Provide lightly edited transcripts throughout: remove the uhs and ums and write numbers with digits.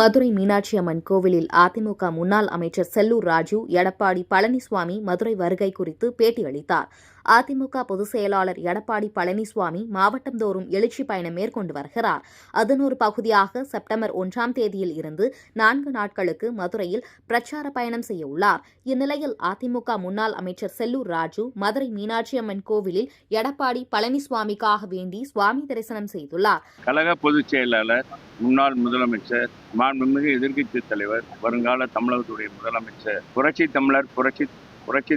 மதுரை மீனாட்சி அம்மன் கோவிலில் அதிமுக முன்னாள் அமைச்சர் செல்லூர் ராஜு, எடப்பாடி பழனிசாமி மதுரை வருகை குறித்து பேட்டியளித்தார். அதிமுக பொதுச் செயலாளர் எடப்பாடி பழனிசாமி மாவட்டந்தோறும் எழுச்சி பயணம் மேற்கொண்டு வருகிறார். அதன் ஒரு பகுதியாக செப்டம்பர் 1ஆம் தேதியில் இருந்து 4 நாட்களுக்கு மதுரையில் பிரச்சார பயணம் செய்ய உள்ளார். இந்நிலையில் அதிமுக முன்னாள் அமைச்சர் செல்லூர் ராஜு மதுரை மீனாட்சி அம்மன் கோவிலில் எடப்பாடி பழனிசாமிக்காக வேண்டி சுவாமி தரிசனம் செய்துள்ளார். கழக பொதுச் செயலாளர், முன்னாள் முதலமைச்சர், மாண்புமிகு எதிர்க்கட்சித் தலைவர், வருங்கால தமிழகத்துடைய முதலமைச்சர், புரட்சித்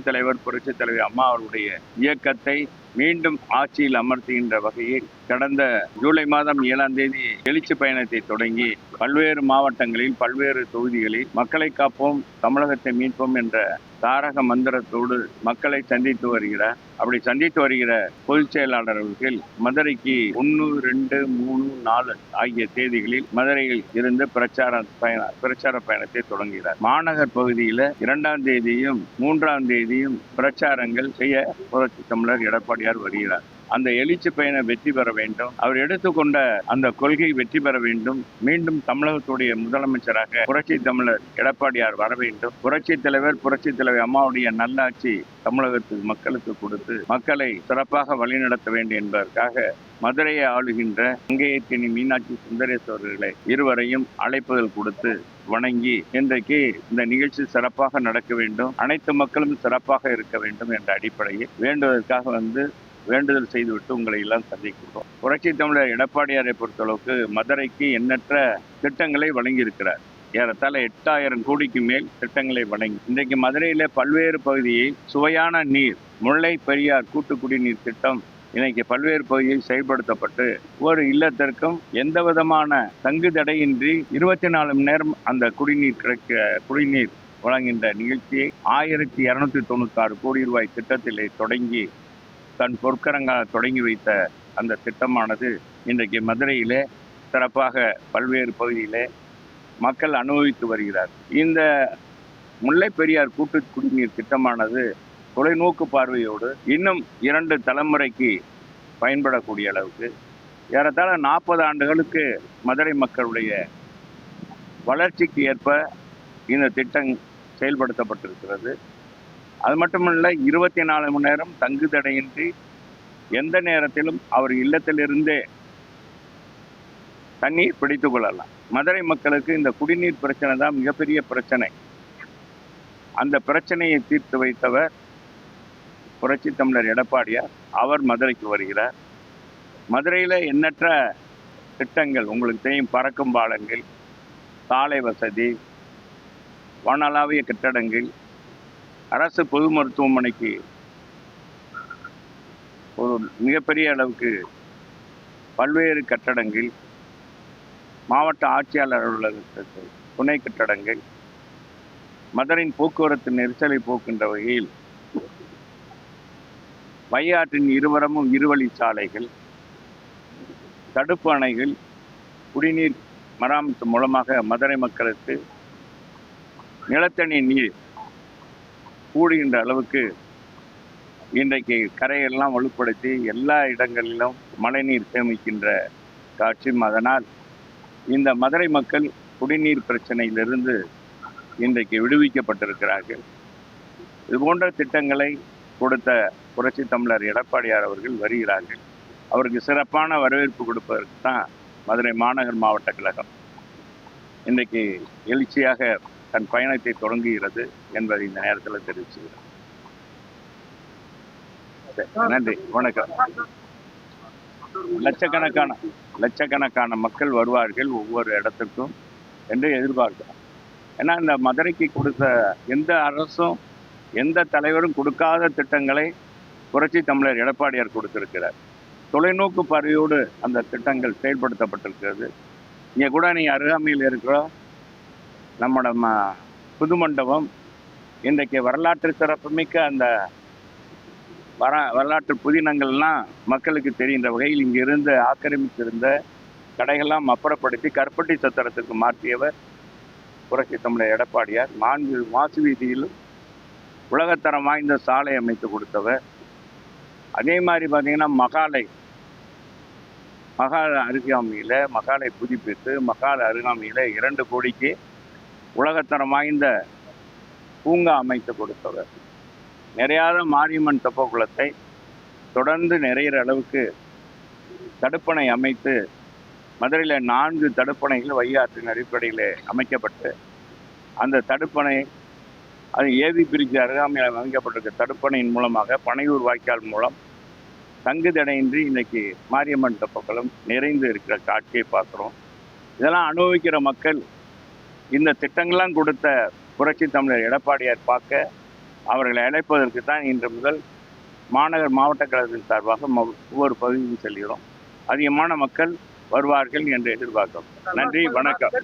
தலைவர், புரட்சித் தலைவி அம்மா அவருடைய இயக்கத்தை மீண்டும் ஆட்சியில் அமர்த்துகின்ற வகையில் கடந்த ஜூலை மாதம் 7ஆம் தேதி எழுச்சி பயணத்தை தொடங்கி பல்வேறு மாவட்டங்களில், பல்வேறு தொகுதிகளில் மக்களை காப்போம், தமிழகத்தை மீட்போம் என்ற தாரக மந்திரத்தோடு மக்களை சந்தித்து வருகிறார். அப்படி சந்தித்து வருகிற பொதுச் செயலாளர் அவர்கள் மதுரைக்கு 1, 2, 3, 4 ஆகிய தேதிகளில் மதுரையில் இருந்து பிரச்சார பயணத்தை தொடங்குகிறார். மாநகர் பகுதியில் 2ஆம் தேதியும் 3ஆம் தேதியும் பிரச்சாரங்கள் செய்ய புரட்சி தமிழர் எடப்பாடியார் வருகிறார். அந்த எழுச்சி பயணம் வெற்றி பெற வேண்டும், அவர் எடுத்துக்கொண்ட அந்த கொள்கை வெற்றி பெற வேண்டும், மீண்டும் தமிழகத்துடைய முதலமைச்சராக புரட்சி தமிழர் எடப்பாடியார் வர வேண்டும், புரட்சி தலைவர், புரட்சி தலைவர் அம்மாவுடைய நல்லாட்சி தமிழகத்துக்கு மக்களுக்கு கொடுத்து மக்களை சிறப்பாக வழிநடத்த வேண்டும் என்பதற்காக மதுரையை ஆளுகின்ற அங்கேயத்தினி மீனாட்சி சுந்தரேஸ்வரர்களை இருவரையும் அழைப்புகள் கொடுத்து வணங்கி இன்றைக்கு இந்த நிகழ்ச்சி சிறப்பாக நடக்க வேண்டும், அனைத்து மக்களும் சிறப்பாக இருக்க வேண்டும் என்ற அடிப்படையில் வேண்டுவதற்காக வேண்டுதல் செய்துவிட்டு உங்களை எல்லாம் சந்திக்கிறோம். புரட்சி தமிழர் எடப்பாடியாரை பொறுத்தளவுக்கு மதுரைக்கு எண்ணற்ற திட்டங்களை வழங்கியிருக்கிறார். ஏறத்தாழ 8000 கோடிக்கு மேல் திட்டங்களை வழங்கி இன்றைக்கு மதுரையில பல்வேறு பகுதியில் சுவையான நீர், முல்லை பெரியார் கூட்டு குடிநீர் திட்டம் இன்னைக்கு பல்வேறு பகுதியில் செயல்படுத்தப்பட்டு ஒரு இல்லத்திற்கும் எந்த விதமான தங்கு தடையின்றி 24 மணி நேரம் அந்த குடிநீர் வழங்குகின்ற நிகழ்ச்சியை 1296 கோடி ரூபாய் திட்டத்திலே தொடங்கி தன் பொற்கரங்களால் தொடங்கி வைத்த அந்த திட்டமானது இன்றைக்கு மதுரையிலே சிறப்பாக பல்வேறு பகுதியிலே மக்கள் அனுபவித்து வருகிறார். இந்த முல்லை பெரியார் கூட்டு குடிநீர் திட்டமானது தொலைநோக்கு பார்வையோடு இன்னும் 2 தலைமுறைக்கு பயன்படக்கூடிய அளவுக்கு ஏறத்தாழ 40 ஆண்டுகளுக்கு மதுரை மக்களுடைய வளர்ச்சிக்கு ஏற்ப இந்த திட்டம் செயல்படுத்தப்பட்டிருக்கிறது. அது மட்டுமல்ல, 24 மணி நேரம் தங்கு தடையின்றி எந்த நேரத்திலும் அவர் இல்லத்திலிருந்தே தண்ணீர் பிடித்து கொள்ளலாம். மதுரை மக்களுக்கு இந்த குடிநீர் பிரச்சனை தான் மிகப்பெரிய பிரச்சனை. அந்த பிரச்சனையை தீர்த்து வைத்தவர் புரட்சி தமிழர் எடப்பாடியார். அவர் மதுரைக்கு வருகிறார். மதுரையில் எண்ணற்ற திட்டங்கள் உங்களுக்கு தெரியும். பறக்கும் பாலங்கள், சாலை வசதி, வானளாவிய கட்டடங்கள், அரசு பொது மருத்துவமனைக்கு ஒரு மிகப்பெரிய அளவுக்கு பல்வேறு கட்டடங்கள், மாவட்ட ஆட்சியாளர் அலுவலகத்திற்கு துணை கட்டடங்கள், மதுரையின் போக்குவரத்து நெரிசலை போக்கின்ற வகையில் வையாற்றின் இருவரமும் இருவழி சாலைகள், தடுப்பு அணைகள், குடிநீர் மராமத்து மூலமாக மதுரை மக்களுக்கு நிலத்தடி நீர் கூடுகின்ற அளவுக்கு இன்றைக்கு கரையெல்லாம் வலுப்படுத்தி எல்லா இடங்களிலும் மழைநீர் சேமிக்கின்ற காட்சியும். அதனால் இந்த மதுரை மக்கள் குடிநீர் பிரச்சனையிலிருந்து இன்றைக்கு விடுவிக்கப்பட்டிருக்கிறார்கள். இது போன்ற திட்டங்களை கொடுத்த புரட்சி தமிழர் எடப்பாடியார் அவர்கள் வருகிறார்கள். அவருக்கு சிறப்பான வரவேற்பு கொடுப்பதற்கு தான் மதுரை மாநகர் மாவட்ட கழகம் இன்றைக்கு எழுச்சியாக தன் பயணத்தை தொடங்குகிறது என்பதை இந்த நேரத்தில் தெரிவிச்சுக்கிறேன். நன்றி, வணக்கம். லட்சக்கணக்கான மக்கள் வருவார்கள் ஒவ்வொரு இடத்துக்கும் என்று எதிர்பார்க்கிறோம். ஏன்னா இந்த மதுரைக்கு கொடுத்த எந்த அரசும் எந்த தலைவரும் கொடுக்காத திட்டங்களை புரட்சி தமிழர் எடப்பாடியார் கொடுத்திருக்கிறார். தொலைநோக்கு பார்வையோடு அந்த திட்டங்கள் செயல்படுத்தப்பட்டிருக்கிறது. இங்கே கூட நீங்கள் அருகாமையில் இருக்கிற நம்மளோட புது மண்டபம் இன்றைக்கு வரலாற்று சிறப்புமிக்க அந்த வரலாற்று புதினங்கள்லாம் மக்களுக்கு தெரிகின்ற வகையில் இங்கிருந்து ஆக்கிரமித்திருந்த கடைகள்லாம் அப்புறப்படுத்தி கற்பட்டி சத்திரத்துக்கு மாற்றியவர் புரட்சி தமிழர் எடப்பாடியார். 4 மாசு வீதியிலும் உலகத்தரம் வாய்ந்த சாலை அமைத்து கொடுத்தவர். அதே மாதிரி பார்த்தீங்கன்னா மகாலை மகால் அருகாமையில் மகாலை புதுப்பித்து மகால் அருகாமையில் 2 கோடிக்கு உலகத்தரம் வாய்ந்த பூங்கா அமைத்து கொடுத்தவர். நிறையாத மாரியம்மன் தெப்பக்குளத்தை தொடர்ந்து நிறையிற அளவுக்கு தடுப்பணை அமைத்து மதுரையில் 4 தடுப்பணைகள் வையாற்றின் அடிப்படையில் அமைக்கப்பட்டு அந்த தடுப்பணை அது ஏவி பிரிட்ஜ் அருகாமையில் அமைக்கப்பட்டிருக்க தடுப்பணையின் மூலமாக பனையூர் வாய்க்கால் மூலம் தங்கு தடையின்றி இன்னைக்கு மாரியம்மன் தெப்பக்குளம் நிறைந்து இருக்கிற காட்சியை பார்க்குறோம். இதெல்லாம் அனுபவிக்கிற மக்கள் இந்த திட்டங்கள்லாம் கொடுத்த புரட்சி தமிழர் எடப்பாடியார் பார்க்க அவர்களை அழைப்பதற்கு தான் இன்று முதல் மாநகர் மாவட்ட கழகத்தின் சார்பாக ஒவ்வொரு பகுதியும் செல்கிறோம். அதிகமான மக்கள் வருவார்கள் என்று எதிர்பார்க்கிறோம். நன்றி, வணக்கம்.